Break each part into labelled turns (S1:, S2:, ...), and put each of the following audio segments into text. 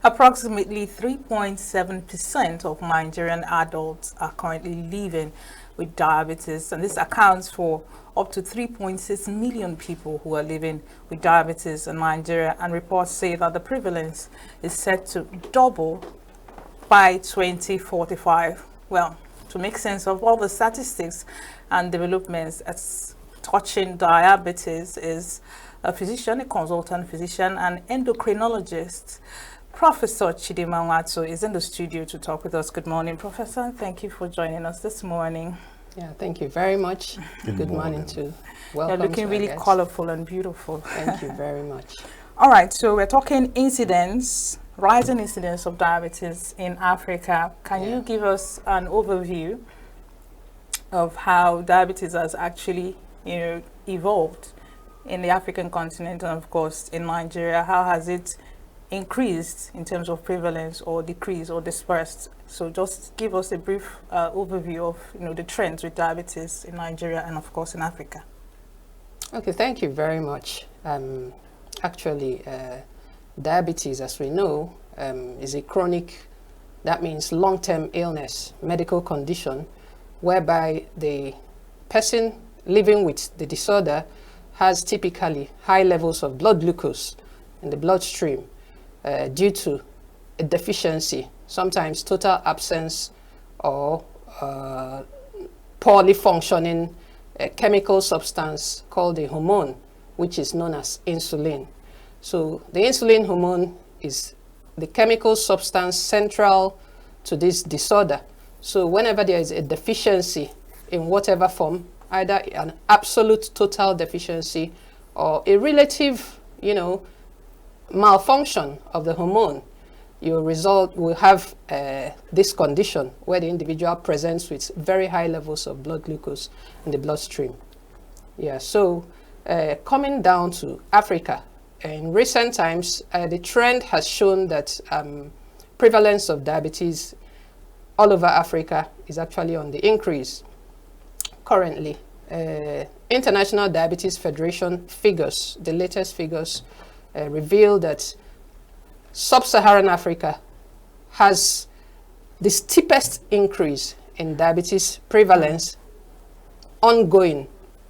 S1: Approximately 3.7% of Nigerian adults are currently living with diabetes, and this accounts for up to 3.6 million people who are living with diabetes in Nigeria. And reports say that the prevalence is set to double by 2045. Well, to make sense of all the statistics and developments as touching diabetes is a physician, a consultant physician, and endocrinologist. Professor Chidinma Nwat is in the studio to talk with us. Good morning, Professor. Thank you for joining us this morning.
S2: Yeah, thank you very much. Good morning to welcome.
S1: You're looking really colorful and beautiful.
S2: Thank you very much.
S1: All right, so we're talking incidence, rising incidence of diabetes in Africa. Can you give us an overview of how diabetes has actually, evolved in the African continent and, of course, in Nigeria? How has it increased in terms of prevalence or decreased or dispersed? So just give us a brief overview of the trends with diabetes in Nigeria and, of course, in Africa.
S2: Okay, thank you very much. Actually, diabetes, as we know, is a chronic, that means long-term illness, medical condition, whereby the person living with the disorder has typically high levels of blood glucose in the bloodstream due to a deficiency, sometimes total absence or poorly functioning chemical substance called a hormone, which is known as insulin. So the insulin hormone is the chemical substance central to this disorder. So whenever there is a deficiency in whatever form, either an absolute total deficiency or a relative, malfunction of the hormone, your result will have this condition where the individual presents with very high levels of blood glucose in the bloodstream. Yeah, so coming down to Africa, in recent times, the trend has shown that prevalence of diabetes all over Africa is actually on the increase. Currently, International Diabetes Federation figures, the latest figures, reveal that Sub-Saharan Africa has the steepest increase in diabetes prevalence, ongoing,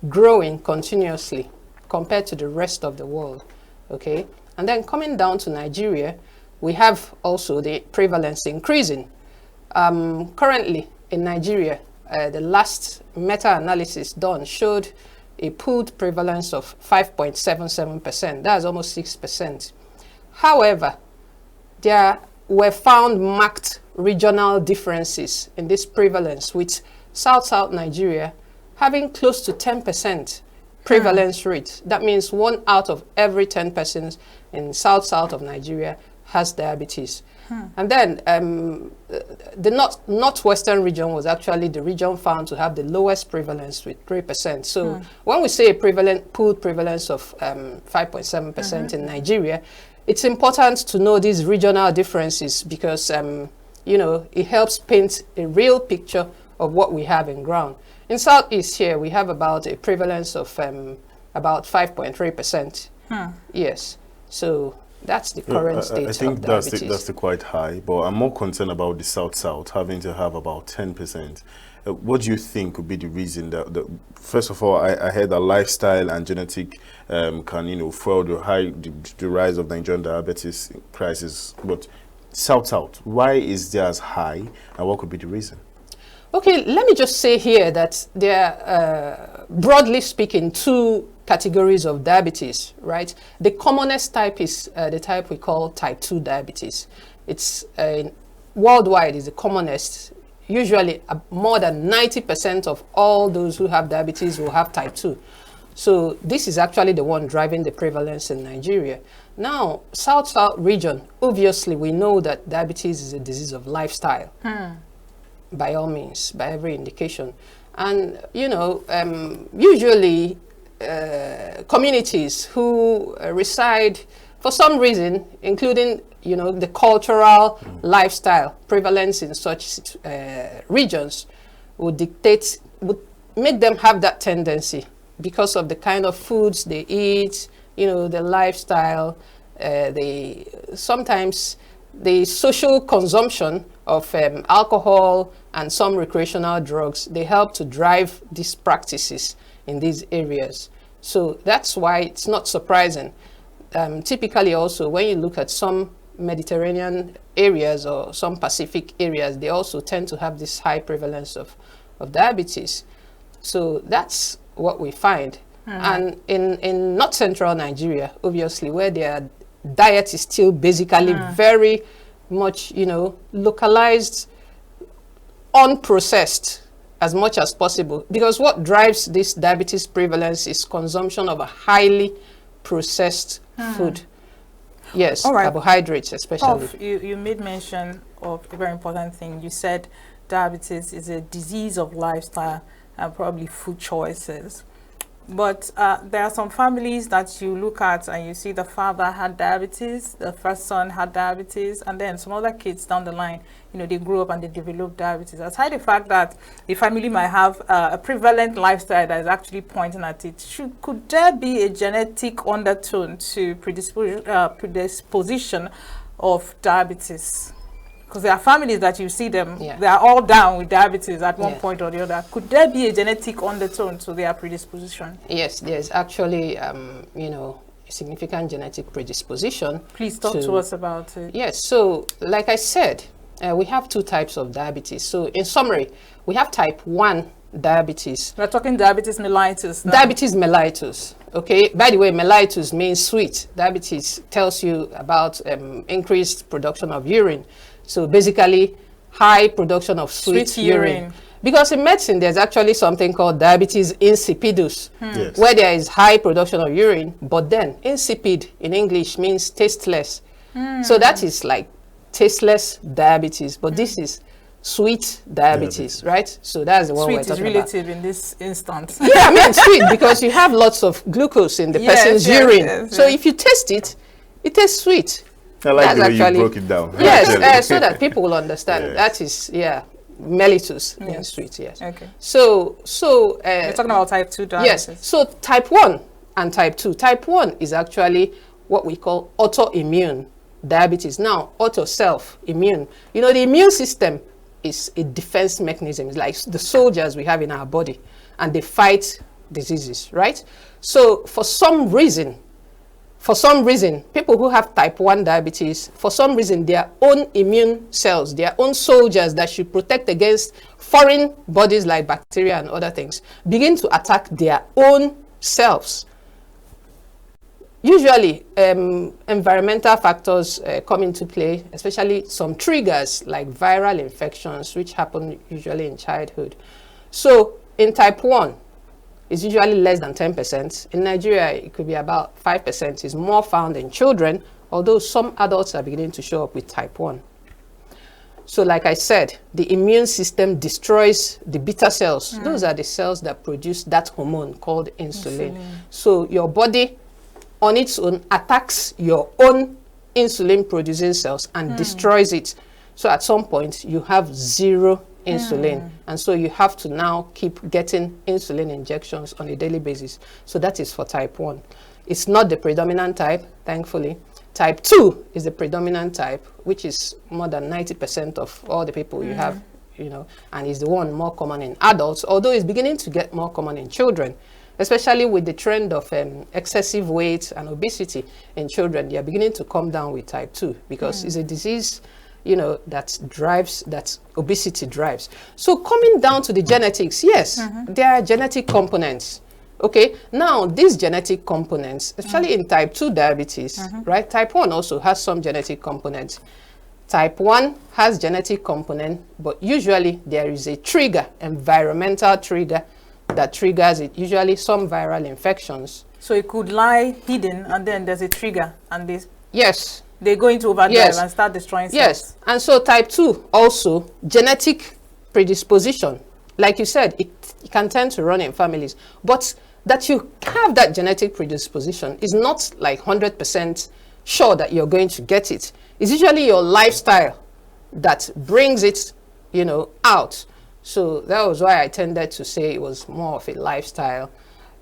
S2: growing continuously compared to the rest of the world. Okay, and then coming down to Nigeria, we have also the prevalence increasing. Currently in Nigeria, the last meta-analysis done showed a pooled prevalence of 5.77%. That's almost 6%. However, there were found marked regional differences in this prevalence, with South Nigeria having close to 10% prevalence rate. That means 1 out of every 10 persons in South of Nigeria has diabetes. And then the northwestern region was actually the region found to have the lowest prevalence with 3%. So when we say a pooled prevalence of 5.7% in Nigeria, it's important to know these regional differences because it helps paint a real picture of what we have in ground. In Southeast here, we have about a prevalence of about 5.3%. Yes, so that's the current state of diabetes.
S3: I think that's quite high, but I'm more concerned about the South having to have about 10%. What do you think could be the reason that first of all, I heard that lifestyle and genetic can fuel the rise of Nigerian diabetes crisis, but South, why is there as high, and what could be the reason?
S2: Okay, let me just say here that there are, broadly speaking, two categories of diabetes, right? The commonest type is the type we call type 2 diabetes. It's worldwide is the commonest. Usually more than 90% of all those who have diabetes will have type 2. So this is actually the one driving the prevalence in Nigeria. Now, South region, obviously we know that diabetes is a disease of lifestyle. By all means, by every indication. And, usually communities who reside for some reason, including, the cultural lifestyle prevalence in such regions would make them have that tendency because of the kind of foods they eat, the lifestyle. They sometimes the social consumption of alcohol and some recreational drugs, they help to drive these practices in these areas. So that's why it's not surprising. Typically also, when you look at some Mediterranean areas or some Pacific areas, they also tend to have this high prevalence of diabetes. So that's what we find. And in North Central Nigeria, obviously, where their diet is still basically very much, you know, localized, unprocessed as much as possible. Because what drives this diabetes prevalence is consumption of a highly processed food. Yes,
S1: All right.
S2: Carbohydrates especially.
S1: Prof, you made mention of a very important thing. You said diabetes is a disease of lifestyle and probably food choices. But there are some families that you look at and you see the father had diabetes, the first son had diabetes, and then some other kids down the line, you know, they grew up and they developed diabetes. Aside the fact that the family might have a prevalent lifestyle that is actually pointing at it, could there be a genetic undertone to predisposition of diabetes? Because there are families that you see them, they are all down with diabetes at one point or the other. Could there be a genetic undertone to their predisposition?
S2: Yes, there's actually, you know, a significant genetic predisposition.
S1: Please talk to us about it.
S2: Yes, so like I said, we have two types of diabetes. So in summary, we have type 1 diabetes.
S1: We're talking diabetes mellitus now.
S2: Diabetes mellitus. Okay, by the way, mellitus means sweet. Diabetes tells you about increased production of urine. So basically, high production of sweet urine. Because in medicine, there's actually something called diabetes insipidus, where there is high production of urine, but then insipid in English means tasteless. So that is like tasteless diabetes, but this is sweet diabetes, right? So that's the one we're talking about.
S1: Sweet is relative in this instance.
S2: Yeah, I mean sweet because you have lots of glucose in the person's urine. So if you taste it, it tastes sweet.
S3: I like the way you broke it down.
S2: Yes, so that people will understand. That is, mellitus means sweet, yes.
S1: Okay.
S2: So
S1: you're talking about type 2 diabetes.
S2: Yes, so type 1 and type 2. Type 1 is actually what we call autoimmune diabetes. Now, auto, self, immune. You know, the immune system is a defense mechanism. It's like the soldiers we have in our body, and they fight diseases, right? So for some reason, people who have type 1 diabetes, for some reason, their own immune cells, their own soldiers that should protect against foreign bodies like bacteria and other things, begin to attack their own selves. Usually, environmental factors come into play, especially some triggers like viral infections, which happen usually in childhood. So in type 1, it's usually less than 10%. In Nigeria, it could be about 5%. It's more found in children, although some adults are beginning to show up with type 1. So like I said, the immune system destroys the beta cells. Those are the cells that produce that hormone called insulin. So your body on its own attacks your own insulin producing cells and destroys it. So at some point, you have zero insulin, and so you have to now keep getting insulin injections on a daily basis. So that is for type 1. It's not the predominant type, thankfully. Type 2 is the predominant type, which is more than 90% of all the people you have, you know, and is the one more common in adults, although it's beginning to get more common in children, especially with the trend of excessive weight and obesity in children. They are beginning to come down with type 2 because it's a disease, you know, that obesity drives. So coming down to the genetics, yes, there are genetic components. Okay, now these genetic components, especially in type 2 diabetes, right? Type 1 also has some genetic components. Type 1 has genetic component, but usually there is a trigger, environmental trigger, that triggers it, usually some viral infections.
S1: So it could lie hidden and then there's a trigger and
S2: they
S1: go into overdrive and start destroying cells.
S2: Yes, and so type 2 also, genetic predisposition. Like you said, it can tend to run in families. But that you have that genetic predisposition is not like 100% sure that you're going to get it. It's usually your lifestyle that brings it, you know, out. So that was why I tended to say it was more of a lifestyle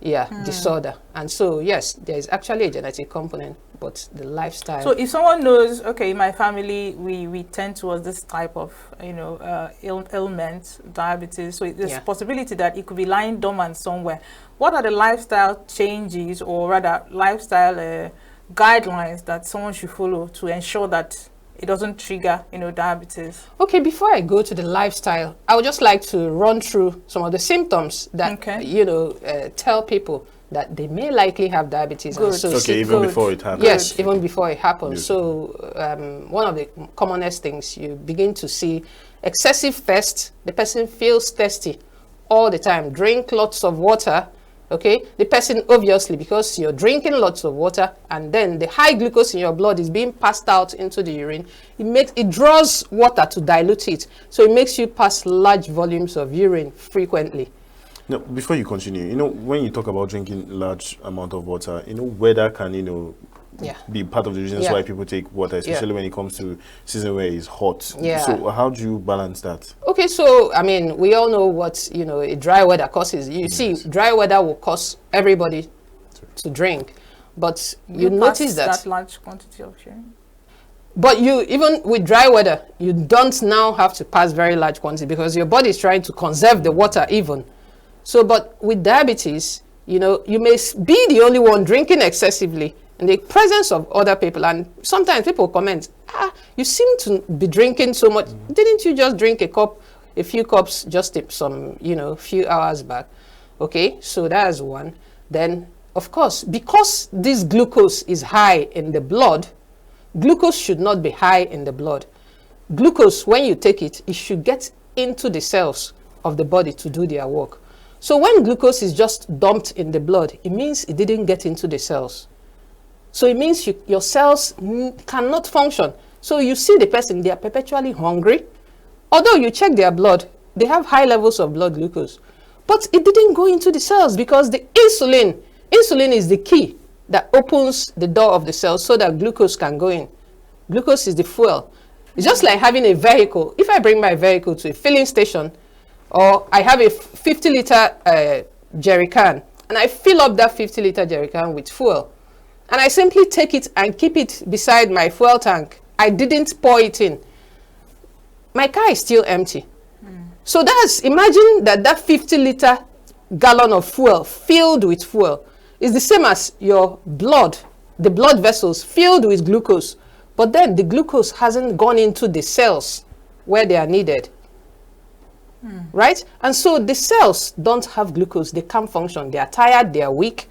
S2: disorder. And so, yes, there is actually a genetic component, but the lifestyle.
S1: So if someone knows, okay, in my family, we tend towards this type of, ailment, diabetes, so there's a possibility that it could be lying dormant somewhere. What are the lifestyle changes, or rather lifestyle guidelines that someone should follow to ensure that it doesn't trigger, diabetes?
S2: Okay, before I go to the lifestyle, I would just like to run through some of the symptoms that, tell people that they may likely have diabetes.
S1: Good.
S2: And so
S3: Okay, even before it happens.
S2: Yes,
S1: Good.
S2: even before it happens.
S3: Beautiful.
S2: So one of the commonest things, you begin to see excessive thirst. The person feels thirsty all the time. Drink lots of water. Okay, the person, obviously, because you're drinking lots of water and then the high glucose in your blood is being passed out into the urine, it draws water to dilute it. So it makes you pass large volumes of urine frequently.
S3: Now, before you continue, when you talk about drinking large amount of water, weather can, be part of the reasons why people take water, especially when it comes to season where it's hot.
S2: Yeah.
S3: So how do you balance that?
S2: Okay, so, we all know what, a dry weather causes. You see, dry weather will cause everybody to drink. But you notice that
S1: large quantity of urine.
S2: But even with dry weather, you don't now have to pass very large quantity because your body is trying to conserve the water even. So, but with diabetes, you may be the only one drinking excessively in the presence of other people. And sometimes people comment, you seem to be drinking so much. Didn't you just drink a few cups just some, few hours back? Okay, so that's one. Then, of course, because this glucose is high in the blood, glucose should not be high in the blood. Glucose, when you take it, it should get into the cells of the body to do their work. So when glucose is just dumped in the blood, it means it didn't get into the cells. So it means your cells cannot function. So you see the person, they are perpetually hungry. Although you check their blood, they have high levels of blood glucose. But it didn't go into the cells because the insulin is the key that opens the door of the cells so that glucose can go in. Glucose is the fuel. It's just like having a vehicle. If I bring my vehicle to a filling station, or I have a 50-liter jerry can, and I fill up that 50-liter jerry can with fuel, and I simply take it and keep it beside my fuel tank. I didn't pour it in. My car is still empty. So imagine that 50-liter gallon of fuel filled with fuel is the same as your blood, the blood vessels filled with glucose. But then the glucose hasn't gone into the cells where they are needed. Right? And so the cells don't have glucose. They can't function. They are tired. They are weak.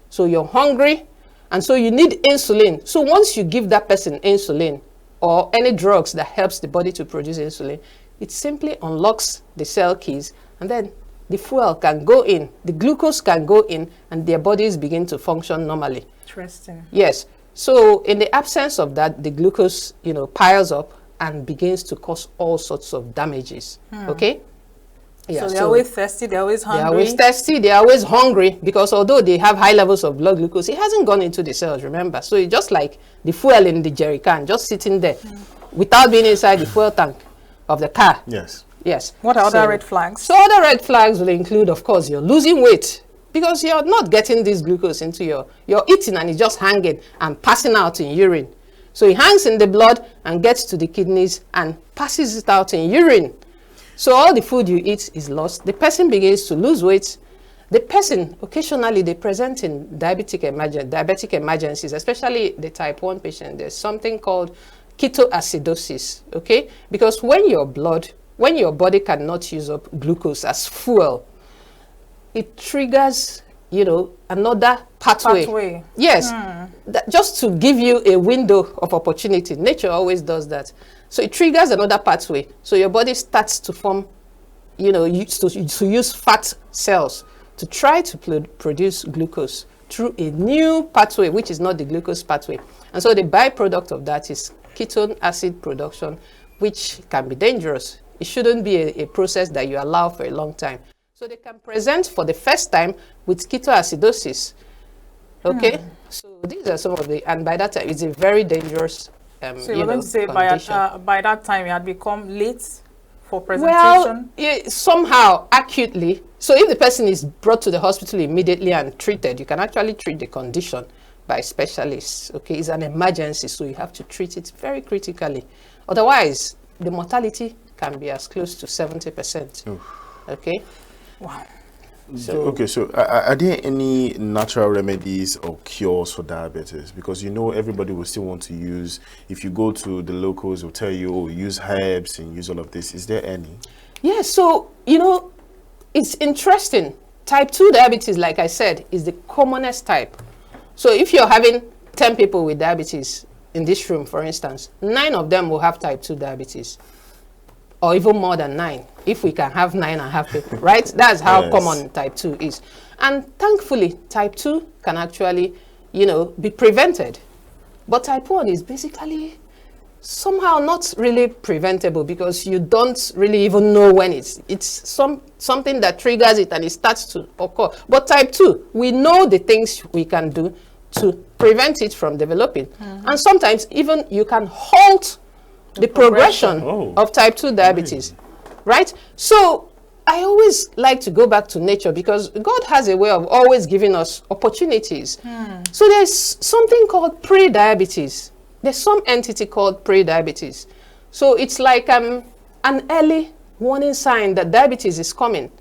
S2: So you're hungry. And so you need insulin. So once you give that person insulin or any drugs that helps the body to produce insulin, it simply unlocks the cell keys, and then the fuel can go in, the glucose can go in, and their bodies begin to function normally.
S1: Interesting.
S2: Yes. So in the absence of that, the glucose, piles up and begins to cause all sorts of damages. Okay? Yeah,
S1: so they're always thirsty, they're always hungry.
S2: They're always thirsty, they're always hungry, because although they have high levels of blood glucose, it hasn't gone into the cells, remember? So it's just like the fuel in the jerry can, just sitting there without being inside the fuel tank of the car.
S3: Yes.
S2: Yes.
S1: What are other red flags?
S2: So other red flags will include, of course, you're losing weight because you're not getting this glucose into you're eating and it's just hanging and passing out in urine. So it hangs in the blood and gets to the kidneys and passes it out in urine. So all the food you eat is lost. The person begins to lose weight. The person, occasionally, they present in diabetic emergencies, especially the type 1 patient. There's something called ketoacidosis, okay? Because when your body cannot use up glucose as fuel, it triggers, another pathway. Yes, just to give you a window of opportunity. Nature always does that. So it triggers another pathway. So your body starts to form, to use fat cells to try to produce glucose through a new pathway, which is not the glucose pathway. And so the byproduct of that is ketone acid production, which can be dangerous. It shouldn't be a process that you allow for a long time. So they can present for the first time with ketoacidosis. Okay? So these are some of and by that time, it's a very dangerous
S1: so you're going to say by that time it had become late for presentation?
S2: Well, somehow, acutely. So if the person is brought to the hospital immediately and treated, you can actually treat the condition by specialists. Okay, it's an emergency, so you have to treat it very critically. Otherwise, the mortality can be as close to 70%. Okay.
S1: Wow.
S3: So are there any natural remedies or cures for diabetes? Because you know everybody will still want to use, if you go to the locals, will tell you, oh, use herbs and use all of this. Is there any?
S2: Yeah, so, you know, it's interesting. Type 2 diabetes, like I said, is the commonest type. So if you're having 10 people with diabetes in this room, for instance, 9 of them will have type 2 diabetes. Or even more than 9, if we can have 9 and have people, right? That's how common type 2 is. And thankfully, type 2 can actually, you know, be prevented. But type 1 is basically somehow not really preventable because you don't really even know when it's something that triggers it and it starts to occur. But type 2, we know the things we can do to prevent it from developing. And sometimes even you can halt the progression of type 2 diabetes, right? So I always like to go back to nature because God has a way of always giving us opportunities. So there's something called pre-diabetes. There's some entity called pre-diabetes. So it's like an early warning sign that diabetes is coming.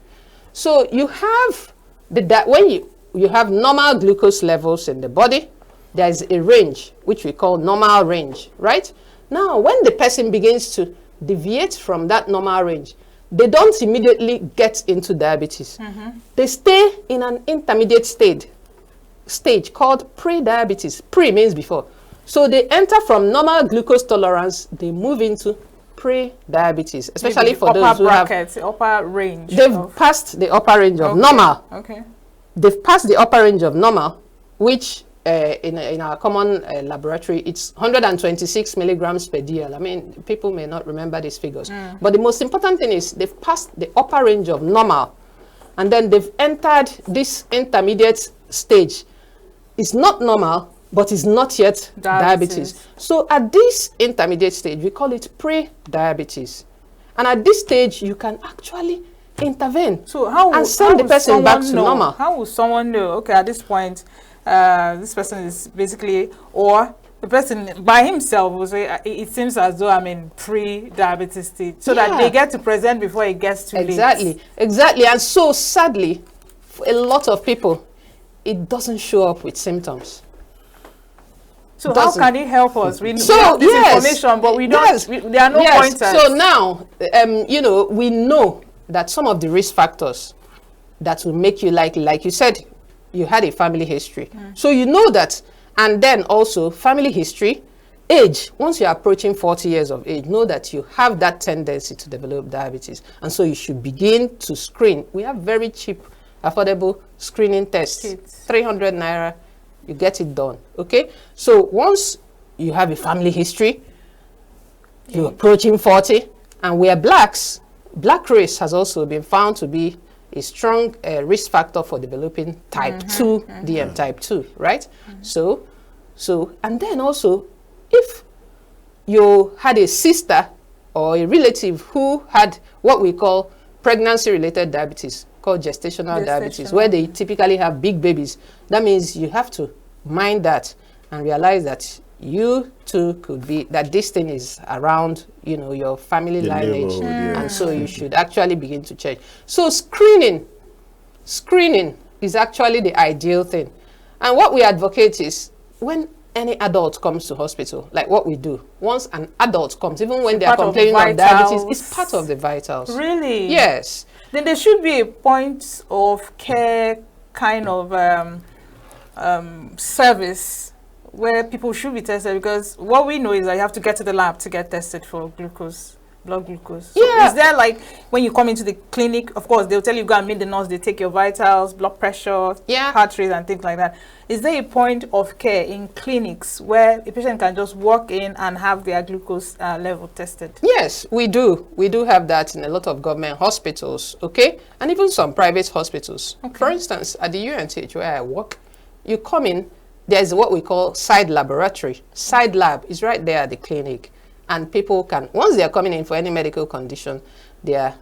S2: So you have when you have normal glucose levels in the body, there is a range which we call normal range, right? Now, when the person begins to deviate from that normal range, they don't immediately get into diabetes. They stay in an intermediate stage called pre-diabetes. Pre means before. So they enter from normal glucose tolerance, they move into pre-diabetes, especially for those who have
S1: the upper range.
S2: They've passed the upper range of normal.
S1: Okay.
S2: They've passed the upper range of normal, which in our common laboratory, it's 126 milligrams per dl. I mean, people may not remember these figures. But the most important thing is they've passed the upper range of normal. And then they've entered this intermediate stage. It's not normal, but it's not yet diabetes. So at this intermediate stage, we call it pre-diabetes. And at this stage, you can actually intervene.
S1: So how
S2: send the person back to normal.
S1: How will someone know, okay, at this point, this person is basically, or the person by himself will say, it seems as though I'm in pre-diabetes stage, so that they get to present before it gets too late.
S2: Exactly. And so sadly, for a lot of people, it doesn't show up with symptoms.
S1: So how can it help us? We have this information, but we don't, there are no pointers.
S2: So now, you know, we know that some of the risk factors that will make you like you said, you had a family history. So you know that, and then also family history, age, once you're approaching 40 years of age, know that you have that tendency to develop diabetes. And so you should begin to screen. We have very cheap, affordable screening tests, 300 naira, you get it done, okay? So once you have a family history, you're approaching 40, and we are blacks, black race has also been found to be a strong risk factor for developing type 2 DM type 2, right? So, and then also, if you had a sister or a relative who had what we call pregnancy-related diabetes, called gestational diabetes, where they typically have big babies, that means you have to mind that and realize that you too could be, that this thing is around, you know, your family lineage, and so you should actually begin to check. So screening is actually the ideal thing. And what we advocate is when any adult comes to hospital, like what we do, once an adult comes, even when they are complaining of diabetes, it's part of the vitals.
S1: Really?
S2: Yes.
S1: Then there should be a point of care kind of service where people should be tested, because what we know is that you have to get to the lab to get tested for glucose, blood glucose. So is there, like, when you come into the clinic, of course, they'll tell you, go and meet the nurse, they take your vitals, blood pressure, heart rate, and things like that. Is there a point of care in clinics where a patient can just walk in and have their glucose level tested?
S2: Yes, we do. We do have that in a lot of government hospitals, okay? And even some private hospitals. Okay. For instance, at the UNTH where I work, you come in, there's what we call side laboratory. Side lab is right there at the clinic. And people can, once they're coming in for any medical condition, they are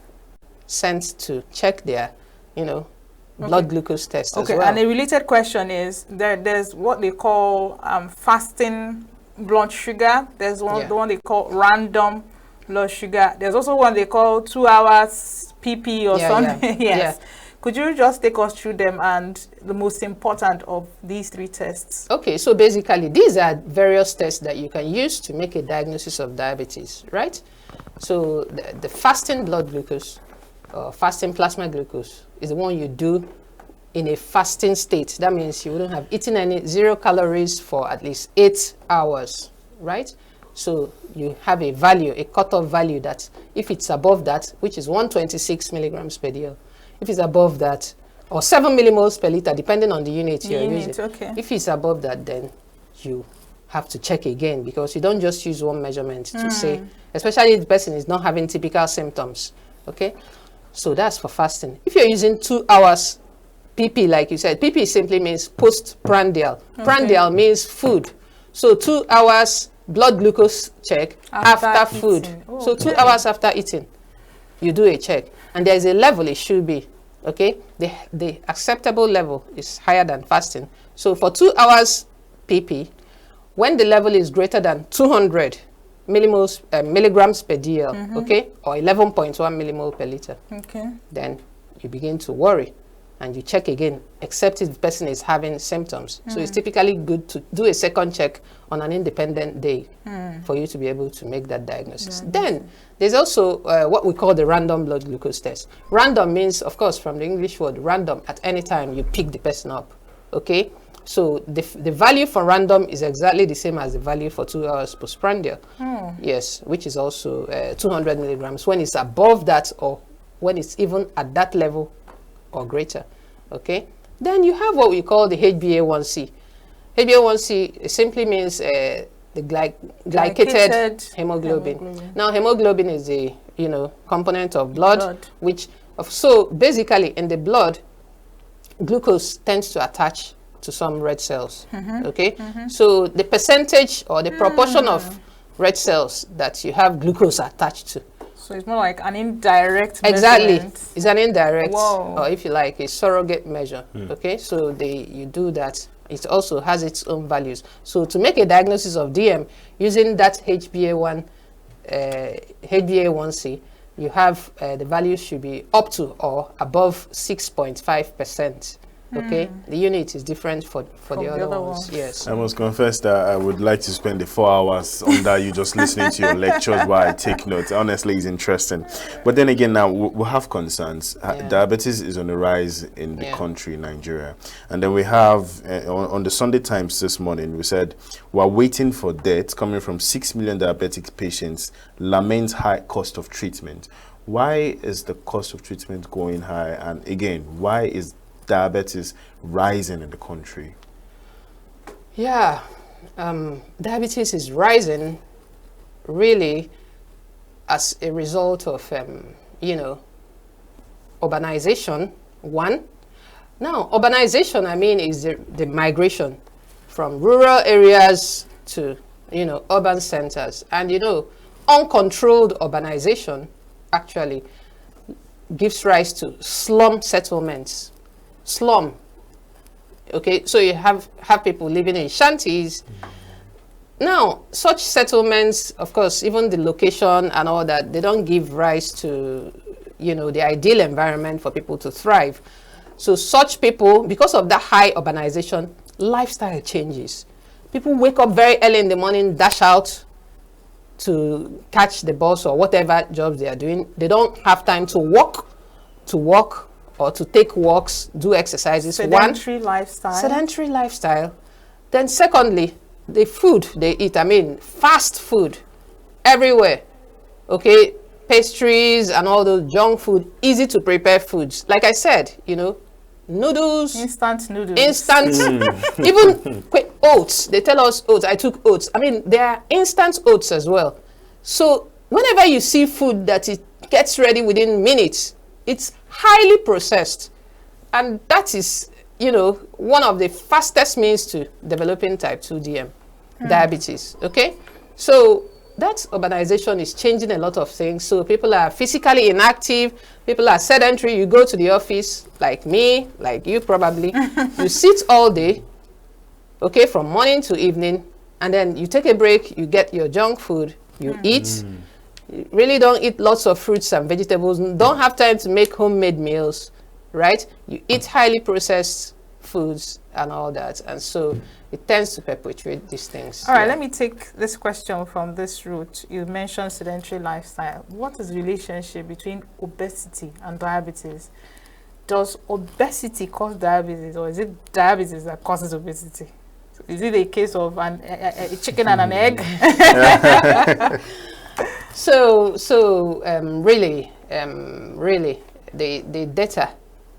S2: sent to check their, blood glucose test as well.
S1: And a related question is, there's what they call fasting blood sugar. There's one, the one they call random blood sugar. There's also one they call 2 hours PP or something. Yes.
S2: Yeah.
S1: Could you just take us through them and the most important of these 3 tests?
S2: Okay, so basically these are various tests that you can use to make a diagnosis of diabetes, right? So the fasting blood glucose, or fasting plasma glucose, is the one you do in a fasting state. That means you wouldn't have eaten any 0 calories for at least 8 hours, right? So you have a value, a cutoff value that if it's above that, which is 126 milligrams per dl, if it's above that, or 7 millimoles per liter, depending on the unit you're using.
S1: Okay.
S2: If it's above that, then you have to check again, because you don't just use one measurement to say, especially if the person is not having typical symptoms, okay? So that's for fasting. If you're using 2 hours PP, like you said, PP simply means postprandial. Prandial means food. So 2 hours blood glucose check after food. So 2 hours after eating, you do a check. And there's a level it should be, okay? The acceptable level is higher than fasting. So for 2 hours PP, when the level is greater than 200 milligrams per dl, okay? Or 11.1 millimole per liter.
S1: Okay.
S2: Then you begin to worry and you check again, except if the person is having symptoms. So it's typically good to do a second check on an independent day for you to be able to make that diagnosis. Then there's also what we call the random blood glucose test. Random means, of course, from the English word random, at any time you pick the person up, okay? So the value for random is exactly the same as the value for 2 hours postprandial. Yes, which is also 200 milligrams when it's above that, or when it's even at that level or greater, okay? Then you have what we call the HbA1c. HbA1c simply means the glycated hemoglobin. Now, hemoglobin is a component of blood, so basically in the blood, glucose tends to attach to some red cells, okay? So the percentage or the proportion of red cells that you have glucose attached to.
S1: So it's more like an indirect
S2: Exactly.
S1: measurement.
S2: It's an indirect,
S1: Whoa.
S2: or if you like, a surrogate measure, okay? So you do that. It also has its own values. So to make a diagnosis of DM using that HbA1c, you have the value should be up to or above 6.5%. Okay, the unit is different for the other ones. Yes.
S3: I must confess that I would like to spend the 4 hours on that, you just listening to your lectures while I take notes. Honestly, it's interesting. But then again, now we have concerns. Diabetes is on the rise in the country, Nigeria. And then we have, on the Sunday Times this morning, we said, we're waiting for death coming from 6 million diabetic patients, laments high cost of treatment. Why is the cost of treatment going high? And again, why is diabetes rising in the country?
S2: Yeah, diabetes is rising really as a result of, urbanization, one. Now, urbanization, I mean, is the migration from rural areas to, urban centers. And, uncontrolled urbanization actually gives rise to slum settlements. Slum, okay, so you have people living in shanties. Now, such settlements, of course, even the location and all that, they don't give rise to, the ideal environment for people to thrive. So such people, because of that high urbanization, lifestyle changes. People wake up very early in the morning, dash out to catch the bus or whatever jobs they are doing. They don't have time to walk, or to take walks, do exercises.
S1: Sedentary lifestyle.
S2: Sedentary lifestyle. Then secondly, the food they eat, fast food everywhere. Okay, pastries and all those junk food, easy to prepare foods. Like I said, noodles.
S1: Instant noodles.
S2: Even quick oats. They tell us oats. I took oats. There are instant oats as well. So whenever you see food that it gets ready within minutes, it's highly processed, and that is, one of the fastest means to developing type 2 DM, diabetes, okay? So that urbanization is changing a lot of things. So people are physically inactive, people are sedentary. You go to the office, like me, like you probably, you sit all day, okay, from morning to evening, and then you take a break, you get your junk food, you eat. You really don't eat lots of fruits and vegetables, don't have time to make homemade meals, right? You eat highly processed foods and all that, and so it tends to perpetuate these things.
S1: All right, let me take this question from this route. You mentioned sedentary lifestyle. What is the relationship between obesity and diabetes? Does obesity cause diabetes, or is it diabetes that causes obesity? So is it a case of a chicken and an egg?
S2: Really, the data,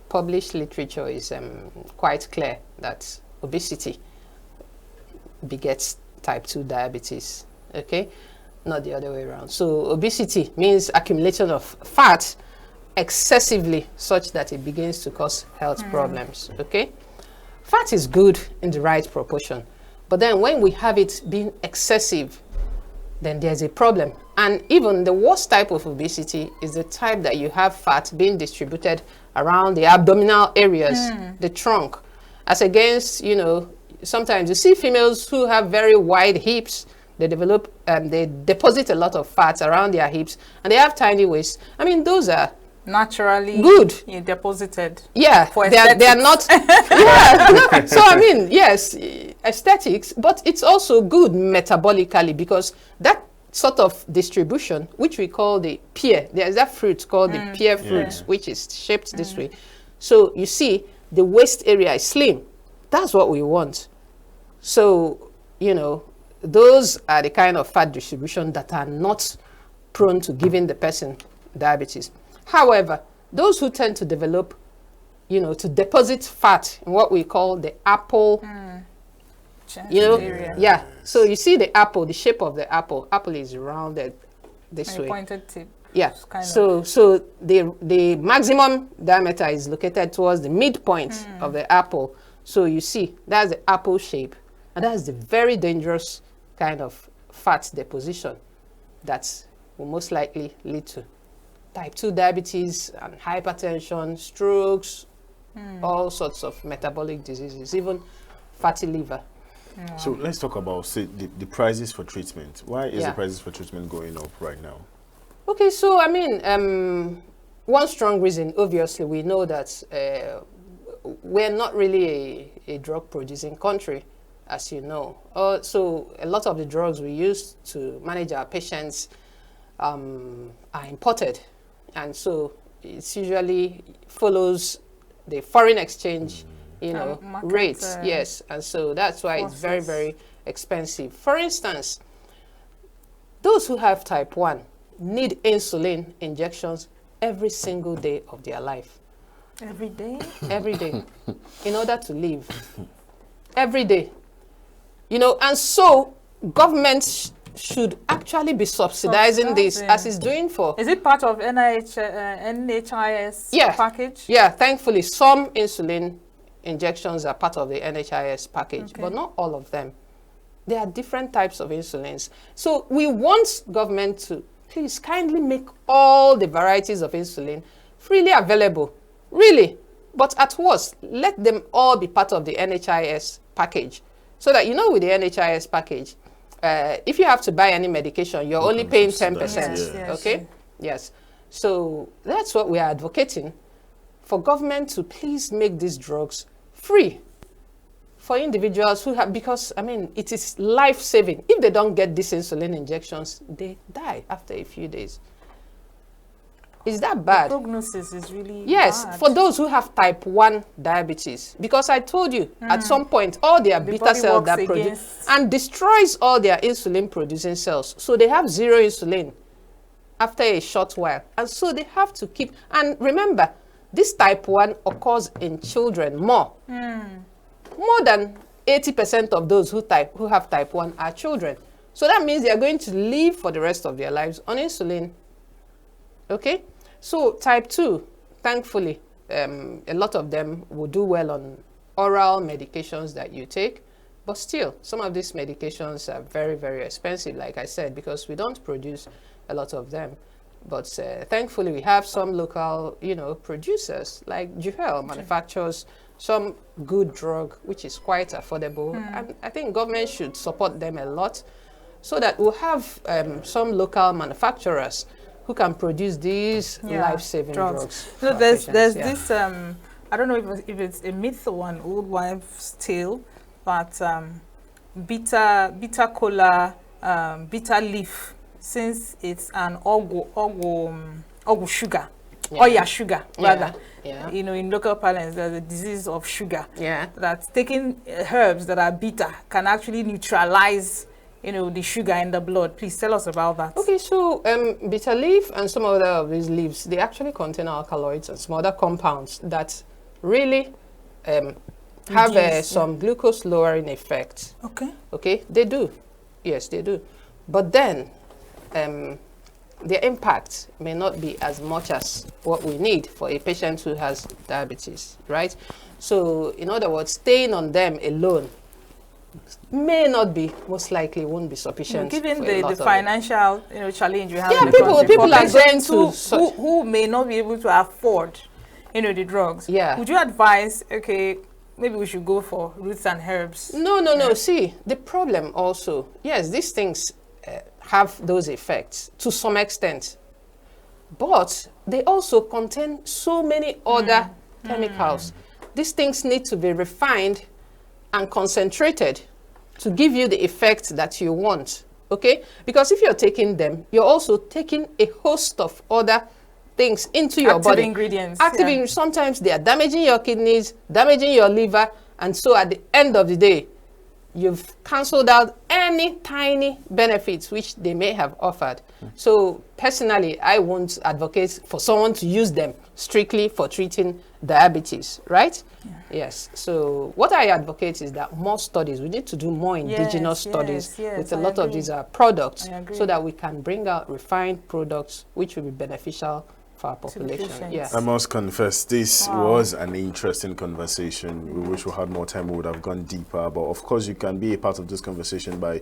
S2: published literature is quite clear that obesity begets type 2 diabetes, okay? Not the other way around. So obesity means accumulation of fat excessively such that it begins to cause health problems, okay? Fat is good in the right proportion, but then when we have it being excessive, then there's a problem. And even the worst type of obesity is the type that you have fat being distributed around the abdominal areas, the trunk, as against, you know, sometimes you see females who have very wide hips, they develop, they deposit a lot of fat around their hips, and they have tiny waists. I mean, those are
S1: naturally
S2: good.
S1: Deposited.
S2: Yeah,
S1: for
S2: they are not. Yeah. No, so I mean, yes, aesthetics, but it's also good metabolically, because that sort of distribution, which we call the pear, there's that fruit called the pear fruit, which is shaped this way. So you see, the waist area is slim. That's what we want. So, you know, those are the kind of fat distribution that are not prone to giving the person diabetes. However, those who tend to develop, you know, to deposit fat in what we call the apple, you know, yeah. So you see the apple, the shape of the apple. Apple is rounded this way.
S1: Pointed tip.
S2: Yeah. So the maximum diameter is located towards the midpoint of the apple. So you see, that's the apple shape, and that's the very dangerous kind of fat deposition that will most likely lead to type 2 diabetes and hypertension, strokes, all sorts of metabolic diseases, even fatty liver.
S3: So let's talk about, say, the prices for treatment. Why is the prices for treatment going up right now?
S2: Okay, so I mean, one strong reason, obviously, we know that we're not really a drug-producing country, as you know. So a lot of the drugs we use to manage our patients are imported. And so it usually follows the foreign exchange, you know, rates. Yes, and so that's why it's very, very expensive. For instance, those who have type 1 need insulin injections every single day of their life.
S1: Every day?
S2: Every day, in order to live. Every day. You know, and so governments should actually be subsidizing this, as it's doing for.
S1: Is it part of NHIS package?
S2: Yeah, thankfully some insulin injections are part of the NHIS package, but not all of them. There are different types of insulins. So we want government to please kindly make all the varieties of insulin freely available, really. But at worst, let them all be part of the NHIS package. So that, you know, with the NHIS package, if you have to buy any medication, you're only paying 10%, okay? Yes. So that's what we are advocating, for government to please make these drugs free for individuals who have, because, I mean, it is life-saving. If they don't get these insulin injections, they die after a few days. Is that bad?
S1: The prognosis is really
S2: bad. For those who have type 1 diabetes, because I told you at some point all their beta cells that produce and destroys all their insulin producing cells, so they have zero insulin after a short while, and so they have to keep. And remember, this type 1 occurs in children more than 80% of those who have type 1 are children. So that means they are going to live for the rest of their lives on insulin. Okay. So type 2, thankfully, a lot of them will do well on oral medications that you take, But still, some of these medications are very, very expensive, like I said, because we don't produce a lot of them. But thankfully, we have some local, producers, like Juhel manufactures some good drug, which is quite affordable. And I think government should support them a lot so that we'll have some local manufacturers who can produce these life-saving drugs.
S1: So there's this, I don't know if it's a myth or an old wives' tale, but bitter cola, bitter leaf, since it's an ogu sugar, oya sugar, rather.
S2: Yeah.
S1: In local parlance, there's a disease of sugar.
S2: Yeah.
S1: That taking herbs that are bitter can actually neutralize, the sugar in the blood. Please tell us about that.
S2: Okay, so bitter leaf and some other of these leaves, they actually contain alkaloids and some other compounds that really have some glucose lowering effect.
S1: Okay.
S2: Okay, they do. Yes, they do. But then their impact may not be as much as what we need for a patient who has diabetes, right? So in other words, staying on them alone may not be, most likely won't be sufficient.
S1: Given the financial challenge we have,
S2: yeah, people are going to
S1: who may not be able to afford the drugs.
S2: Yeah.
S1: Would you advise, okay, maybe we should go for roots and herbs?
S2: No. See, the problem also, yes, these things have those effects to some extent, but they also contain so many other chemicals. These things need to be refined and concentrated to give you the effect that you want, okay? Because if you're taking them, you're also taking a host of other things into your body.
S1: Ingredients.
S2: Sometimes they are damaging your kidneys, damaging your liver, and so at the end of the day, you've cancelled out any tiny benefits which they may have offered. So personally, I won't advocate for someone to use them strictly for treating diabetes, right? Yeah. Yes. So what I advocate is that more studies, we need to do more indigenous studies with a lot of these products so that we can bring out refined products which will be beneficial for our population. Yes.
S3: I must confess, this was an interesting conversation. We wish we had more time, we would have gone deeper. But of course, you can be a part of this conversation by,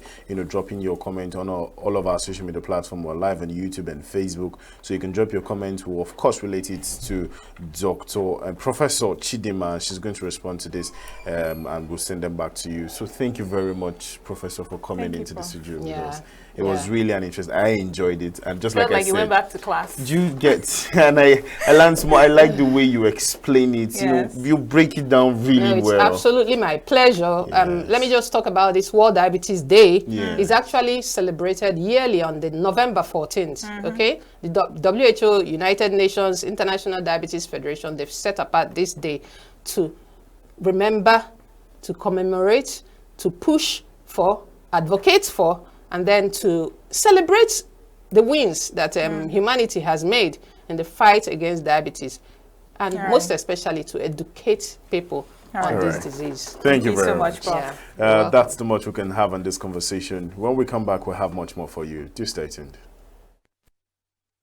S3: dropping your comment on all of our social media platforms. We're live on YouTube and Facebook. So you can drop your comments. We'll, of course, relate it to Professor Chidinma. She's going to respond to this and we'll send them back to you. So thank you very much, Professor, for coming into the studio with us. It was really an interest. I enjoyed it, and just like I said,
S1: you went back to class.
S3: You get, and I learned more. I like the way you explain it.
S1: Yes.
S3: You break it down really
S2: it's
S3: well.
S2: Absolutely my pleasure.
S3: Yes.
S2: Let me just talk about this World Diabetes Day.
S3: Yes.
S2: It's actually celebrated yearly on the November 14th. Okay, the WHO, United Nations, International Diabetes Federation, they've set apart this day to remember, to commemorate, to push for, advocate for, and then to celebrate the wins that humanity has made in the fight against diabetes, and most especially to educate people on this disease.
S3: Thank you very
S1: so much, Prof.
S3: That's the much we can have on this conversation. When we come back, we'll have much more for you. Do stay tuned.